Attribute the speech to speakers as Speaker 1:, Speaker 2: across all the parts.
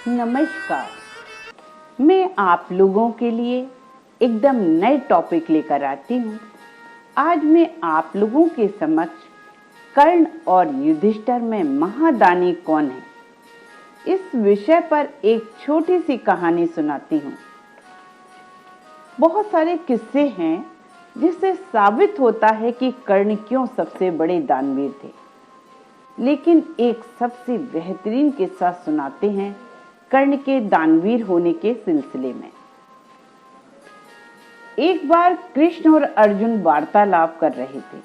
Speaker 1: नमस्कार। मैं आप लोगों के लिए एकदम नए टॉपिक लेकर आती हूँ। आज मैं आप लोगों के समक्ष कर्ण और युधिष्ठिर में महादानी कौन है इस विषय पर एक छोटी सी कहानी सुनाती हूँ। बहुत सारे किस्से हैं जिससे साबित होता है कि कर्ण क्यों सबसे बड़े दानवीर थे, लेकिन एक सबसे बेहतरीन किस्सा सुनाते हैं कर्ण के दानवीर होने के सिलसिले में। एक बार कृष्ण और अर्जुन वार्तालाप कर रहे थे।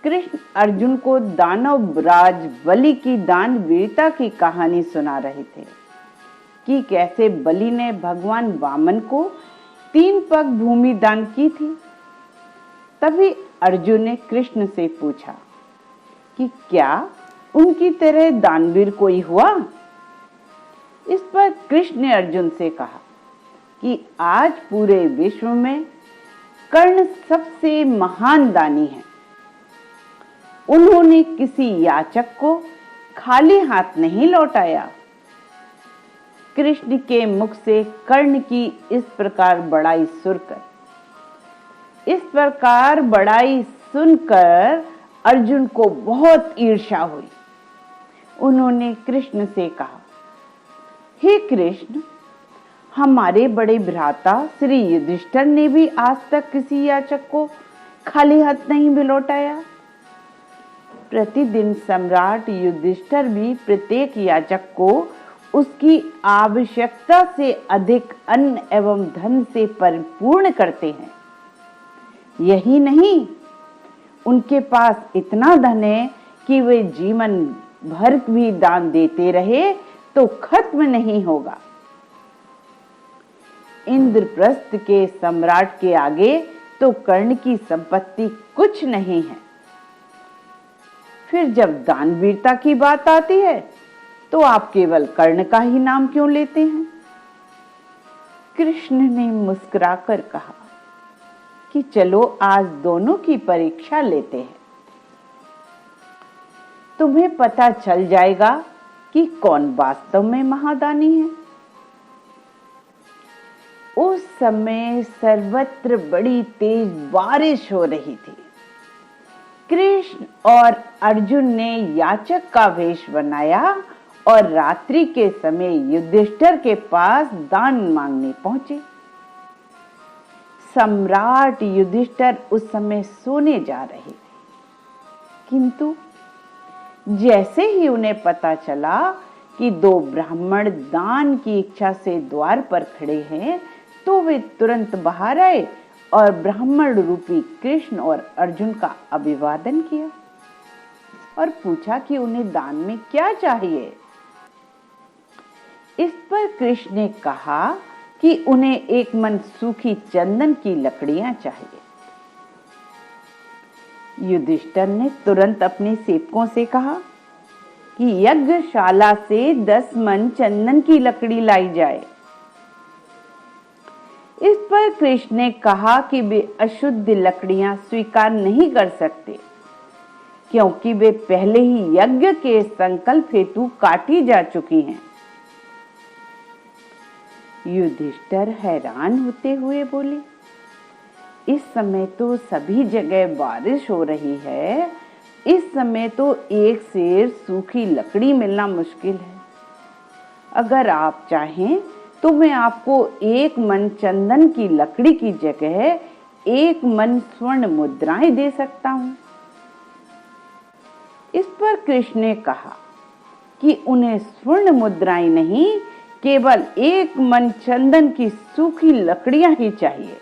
Speaker 1: कृष्ण अर्जुन को दानव राज बलि की दानवीरता की कहानी सुना रहे थे कि कैसे बलि ने भगवान वामन को 3 पग भूमि दान की थी। तभी अर्जुन ने कृष्ण से पूछा कि क्या उनकी तरह दानवीर कोई हुआ। इस पर कृष्ण ने अर्जुन से कहा कि आज पूरे विश्व में कर्ण सबसे महान दानी है। उन्होंने किसी याचक को खाली हाथ नहीं लौटाया। कृष्ण के मुख से कर्ण की इस प्रकार बड़ाई सुनकर अर्जुन को बहुत ईर्ष्या हुई। उन्होंने कृष्ण से कहा, हे कृष्ण, हमारे बड़े भ्राता श्री युधिष्ठिर ने भी आज तक किसी याचक को खाली हाथ नहीं भी लौटाया। प्रतिदिन सम्राट युधिष्ठिर भी प्रत्येक याचक को उसकी आवश्यकता से अधिक अन्न एवं धन से परिपूर्ण करते हैं। यही नहीं, उनके पास इतना धन है कि वे जीवन भर भी दान देते रहे तो खत्म नहीं होगा। इंद्रप्रस्थ के सम्राट के आगे तो कर्ण की संपत्ति कुछ नहीं है। फिर जब दानवीरता की बात आती है तो आप केवल कर्ण का ही नाम क्यों लेते हैं। कृष्ण ने मुस्कुराकर कहा कि चलो आज दोनों की परीक्षा लेते हैं। तुम्हें पता चल जाएगा कि कौन वास्तव में महादानी है। उस समय सर्वत्र बड़ी तेज बारिश हो रही थी। कृष्ण और अर्जुन ने याचक का वेश बनाया और रात्रि के समय युधिष्ठिर के पास दान मांगने पहुंचे। सम्राट युधिष्ठिर उस समय सोने जा रहे थे, किंतु जैसे ही उन्हें पता चला कि 2 ब्राह्मण दान की इच्छा से द्वार पर खड़े हैं, तो वे तुरंत बाहर आए और ब्राह्मण रूपी कृष्ण और अर्जुन का अभिवादन किया और पूछा कि उन्हें दान में क्या चाहिए। इस पर कृष्ण ने कहा कि उन्हें एक मन सूखी चंदन की लकड़ियां चाहिए। युधिष्ठिर ने तुरंत अपने सेवकों से कहा कि यज्ञशाला से 10 मन चंदन की लकड़ी लाई जाए। इस पर कृष्ण ने कहा कि वे अशुद्ध लकड़ियां स्वीकार नहीं कर सकते, क्योंकि वे पहले ही यज्ञ के संकल्प हेतु काटी जा चुकी हैं। युधिष्ठिर हैरान होते हुए बोले, इस समय तो सभी जगह बारिश हो रही है। इस समय तो एक सेर सूखी लकड़ी मिलना मुश्किल है। अगर आप चाहें तो मैं आपको 1 मन चंदन की लकड़ी की जगह 1 मन स्वर्ण मुद्राएं दे सकता हूं। इस पर कृष्ण ने कहा कि उन्हें स्वर्ण मुद्राएं नहीं, केवल 1 मन चंदन की सूखी लकड़ियां ही चाहिए।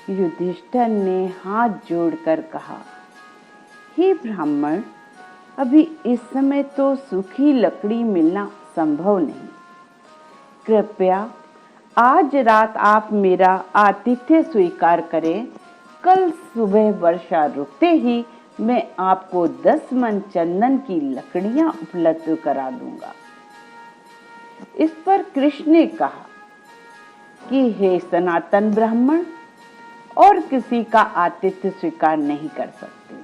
Speaker 1: युधिष्ठिर ने हाथ जोड़कर कहा, हे ब्राह्मण, अभी इस समय तो सूखी लकड़ी मिलना संभव नहीं। कृपया आज रात आप मेरा आतिथ्य स्वीकार करें। कल सुबह वर्षा रुकते ही मैं आपको 10 मन चंदन की लकड़ियां उपलब्ध करा दूंगा। इस पर कृष्ण ने कहा कि हे सनातन ब्राह्मण, और किसी का आतिथ्य स्वीकार नहीं कर सकते।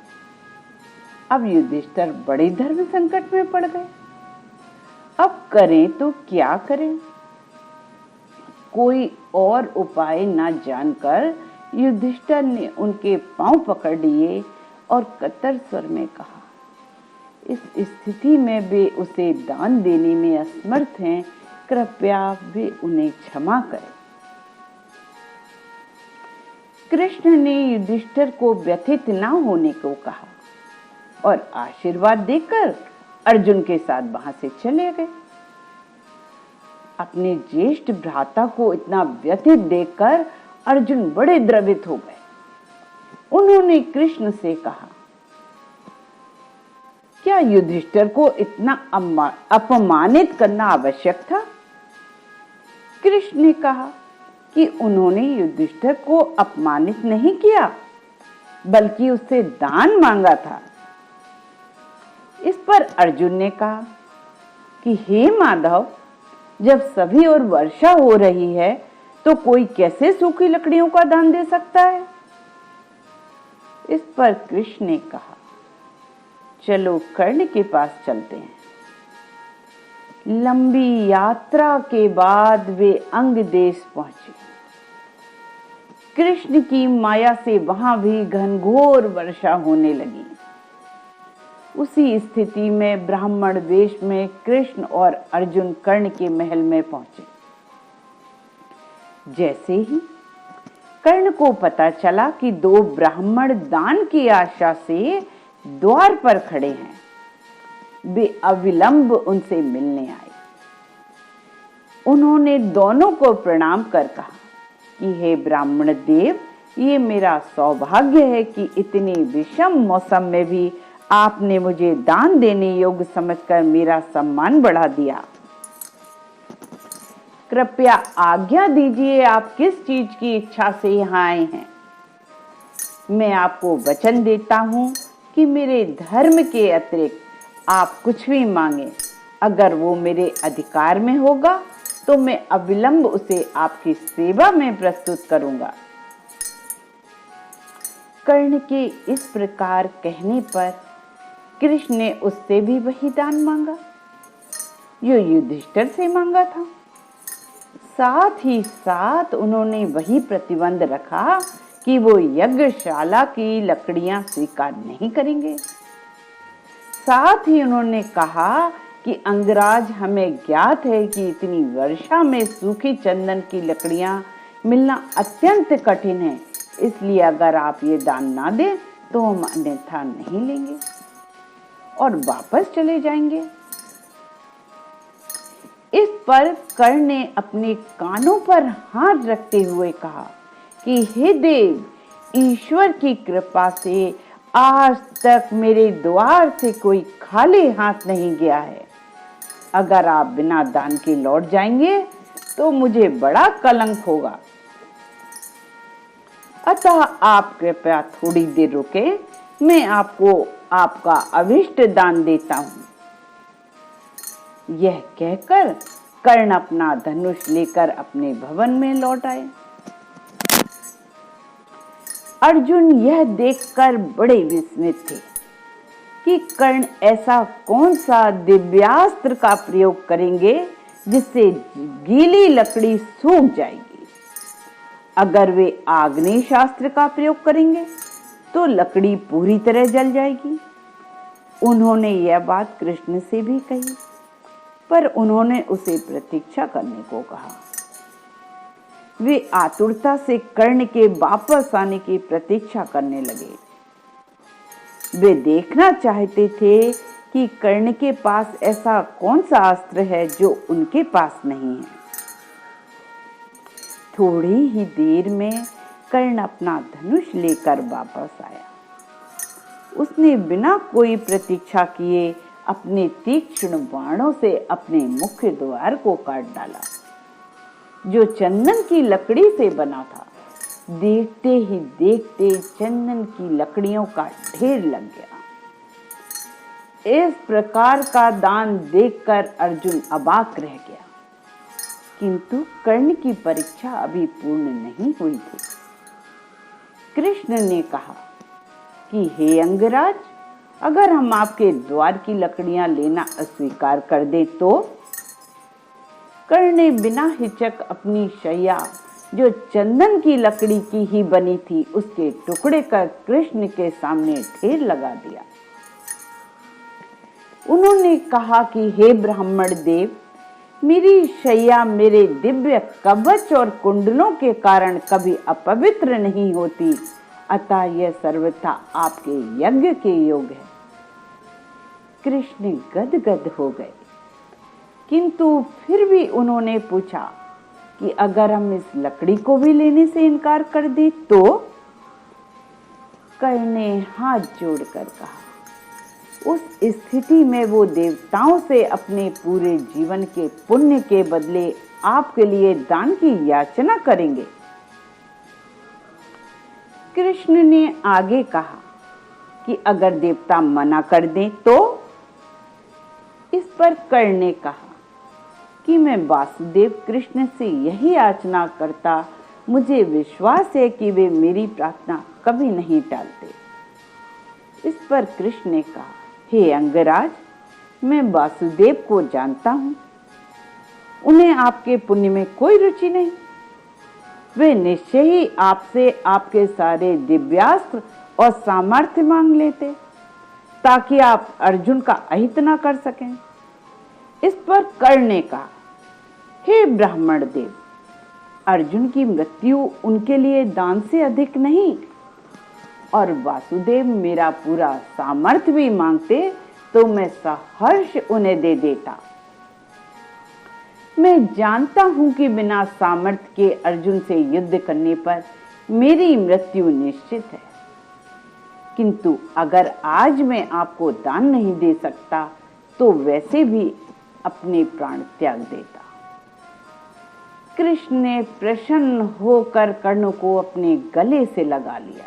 Speaker 1: अब युधिष्ठिर बड़े धर्म संकट में पड़ गए। अब करें तो क्या करें? कोई और उपाय न जानकर युधिष्ठिर ने उनके पांव पकड़ लिए और कतर स्वर में कहा, इस स्थिति में वे उसे दान देने में असमर्थ हैं, कृपया वे उन्हें क्षमा करें। कृष्ण ने युधिष्ठिर को व्यथित न होने को कहा और आशीर्वाद देकर अर्जुन के साथ वहां से चले गए। अपने ज्येष्ठ भ्राता को इतना व्यथित देखकर अर्जुन बड़े द्रवित हो गए। उन्होंने कृष्ण से कहा, क्या युधिष्ठिर को इतना अपमानित करना आवश्यक था? कृष्ण ने कहा कि उन्होंने युधिष्ठिर को अपमानित नहीं किया, बल्कि उससे दान मांगा था। इस पर अर्जुन ने कहा कि हे माधव, जब सभी ओर वर्षा हो रही है तो कोई कैसे सूखी लकड़ियों का दान दे सकता है? इस पर कृष्ण ने कहा, चलो कर्ण के पास चलते हैं। लंबी यात्रा के बाद वे अंग देश पहुंचे। कृष्ण की माया से वहां भी घनघोर वर्षा होने लगी। उसी स्थिति में ब्राह्मण वेश में कृष्ण और अर्जुन कर्ण के महल में पहुंचे। जैसे ही कर्ण को पता चला कि दो ब्राह्मण दान की आशा से द्वार पर खड़े हैं, वे अविलंब उनसे मिलने आए। उन्होंने दोनों को प्रणाम कर कहा कि हे ब्राह्मण देव, ये मेरा सौभाग्य है कि इतने विषम मौसम में भी आपने मुझे दान देने योग्य समझकर मेरा सम्मान बढ़ा दिया। कृपया आज्ञा दीजिए, आप किस चीज की इच्छा से यहाँ आए हैं? मैं आपको वचन देता हूँ कि मेरे धर्म के अतिरिक्त आप कुछ भी मांगे, अगर वो मेरे अधिकार में होगा तो मैं अविलंब उसे आपकी सेवा में प्रस्तुत करूंगा। कर्ण के इस प्रकार कहने पर कृष्ण ने उससे भी वही दान मांगा जो युधिष्ठिर से मांगा था। साथ ही साथ उन्होंने वही प्रतिबंध रखा कि वो यज्ञशाला की लकड़ियां स्वीकार नहीं करेंगे। साथ ही उन्होंने कहा कि अंगराज, हमें ज्ञात है कि इतनी वर्षा में सूखी चंदन की लकड़ियां मिलना अत्यंत कठिन है, इसलिए अगर आप ये दान ना दें तो हम अन्यथा नहीं लेंगे और वापस चले जाएंगे। इस पर कर्ण ने अपने कानों पर हाथ रखते हुए कहा कि हे देव, ईश्वर की कृपा से आज तक मेरे द्वार से कोई खाली हाथ नहीं गया है। अगर आप बिना दान के लौट जाएंगे तो मुझे बड़ा कलंक होगा। अतः आप कृपया थोड़ी देर रुके, मैं आपको आपका अभिष्ट दान देता हूं। यह कहकर कर्ण अपना धनुष लेकर अपने भवन में लौट आए। अर्जुन यह देखकर बड़े विस्मित थे कि कर्ण ऐसा कौन सा दिव्यास्त्र का प्रयोग करेंगे जिससे गीली लकड़ी सूख जाएगी। अगर वे आग्नेय शास्त्र का प्रयोग करेंगे तो लकड़ी पूरी तरह जल जाएगी। उन्होंने यह बात कृष्ण से भी कही, पर उन्होंने उसे प्रतीक्षा करने को कहा। वे आतुरता से कर्ण के वापस आने की प्रतीक्षा करने लगे। वे देखना चाहते थे कि कर्ण के पास ऐसा कौन सा अस्त्र है जो उनके पास नहीं है। थोड़ी ही देर में कर्ण अपना धनुष लेकर वापस आया। उसने बिना कोई प्रतीक्षा किए अपने तीक्ष्ण बाणों से अपने मुख्य द्वार को काट डाला, जो चंदन की लकड़ी से बना था। देखते ही देखते चंदन की लकड़ियों का ढेर लग गया। इस प्रकार का दान देखकर अर्जुन अबाक रह गया, किंतु कर्ण की परीक्षा अभी पूर्ण नहीं हुई थी। कृष्ण ने कहा कि हे अंगराज, अगर हम आपके द्वार की लकड़ियां लेना अस्वीकार कर दें तो? कर्ण ने बिना हिचक अपनी शैया, जो चंदन की लकड़ी की ही बनी थी, उसके टुकड़े कर कृष्ण के सामने ढेर लगा दिया। उन्होंने कहा कि हे ब्राह्मण देव, मेरी शैया मेरे दिव्य कवच और कुंडलों के कारण कभी अपवित्र नहीं होती, अतः यह सर्वथा आपके यज्ञ के योग है। कृष्ण गदगद हो गए, किंतु फिर भी उन्होंने पूछा कि अगर हम इस लकड़ी को भी लेने से इनकार कर दें तो? कर्ण ने हाथ जोड़कर कहा, उस स्थिति में वो देवताओं से अपने पूरे जीवन के पुण्य के बदले आपके लिए दान की याचना करेंगे। कृष्ण ने आगे कहा कि अगर देवता मना कर दें तो? इस पर कर्ण ने कहा कि मैं वासुदेव कृष्ण से यही याचना करता, मुझे विश्वास है कि वे मेरी प्रार्थना कभी नहीं टालते। इस पर कृष्ण ने कहा, हे अंगराज, मैं वासुदेव को जानता हूं, उन्हें आपके पुण्य में कोई रुचि नहीं। वे निश्चय ही आपसे आपके सारे दिव्यास्त्र और सामर्थ्य मांग लेते, ताकि आप अर्जुन का अहित न कर सकें। इस पर कर्ण ने कहा, हे ब्राह्मण देव, अर्जुन की मृत्यु उनके लिए दान से अधिक नहीं, और वासुदेव मेरा पूरा सामर्थ्य भी मांगते तो मैं सहर्ष उन्हें दे देता। मैं जानता हूं कि बिना सामर्थ्य के अर्जुन से युद्ध करने पर मेरी मृत्यु निश्चित है, किंतु अगर आज मैं आपको दान नहीं दे सकता तो वैसे भी अपने प्राण त्याग देता। कृष्ण ने प्रसन्न होकर कर्ण को अपने गले से लगा लिया।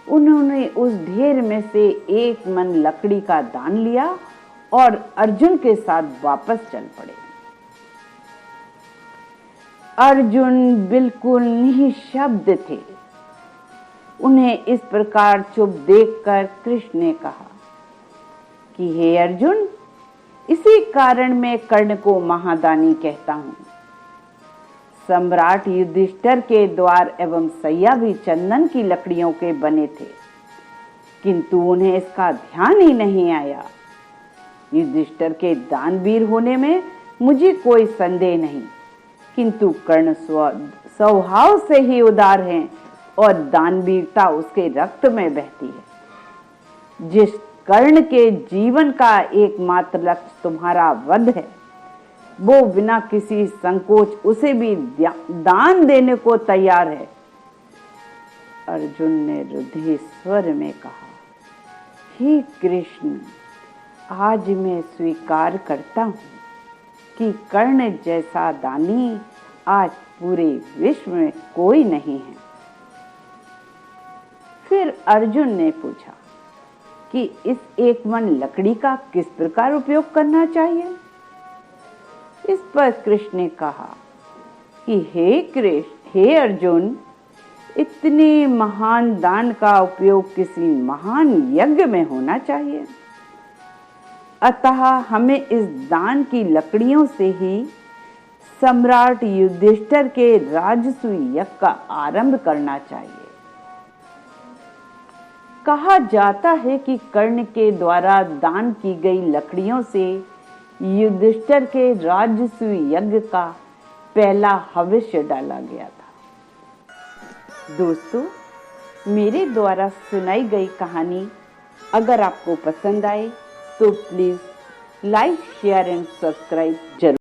Speaker 1: उन्होंने उस ढेर में से एक मन लकड़ी का दान लिया और अर्जुन के साथ वापस चल पड़े। अर्जुन बिल्कुल निशब्द थे। उन्हें इस प्रकार चुप देखकर कृष्ण ने कहा कि हे अर्जुन, इसी कारण मैं कर्ण को महादानी कहता हूं। सम्राट युधिष्ठिर के द्वार एवं सैया भी चंदन की लकड़ियों के बने थे, किंतु उन्हें इसका ध्यान ही नहीं आया। युधिष्ठिर के दानवीर होने में मुझे कोई संदेह नहीं, किंतु कर्ण स्वभाव से ही उदार हैं और दानवीरता उसके रक्त में बहती है। जिस कर्ण के जीवन का एकमात्र लक्ष्य तुम्हारा वध है, वो बिना किसी संकोच उसे भी दान देने को तैयार है। अर्जुन ने रुधिर स्वर में कहा, हे कृष्ण, आज मैं स्वीकार करता हूं कि कर्ण जैसा दानी आज पूरे विश्व में कोई नहीं है। फिर अर्जुन ने पूछा कि इस एक मन लकड़ी का किस प्रकार उपयोग करना चाहिए। इस पर कृष्ण ने कहा कि हे अर्जुन, इतने महान दान का उपयोग किसी महान यज्ञ में होना चाहिए। अतः हमें इस दान की लकड़ियों से ही सम्राट युधिष्ठिर के राजसूय यज्ञ का आरंभ करना चाहिए। कहा जाता है कि कर्ण के द्वारा दान की गई लकड़ियों से युधिष्ठिर के राजसूय यज्ञ का पहला हविष्य डाला गया था। दोस्तों, मेरे द्वारा सुनाई गई कहानी अगर आपको पसंद आए तो please like, share and subscribe जरूर।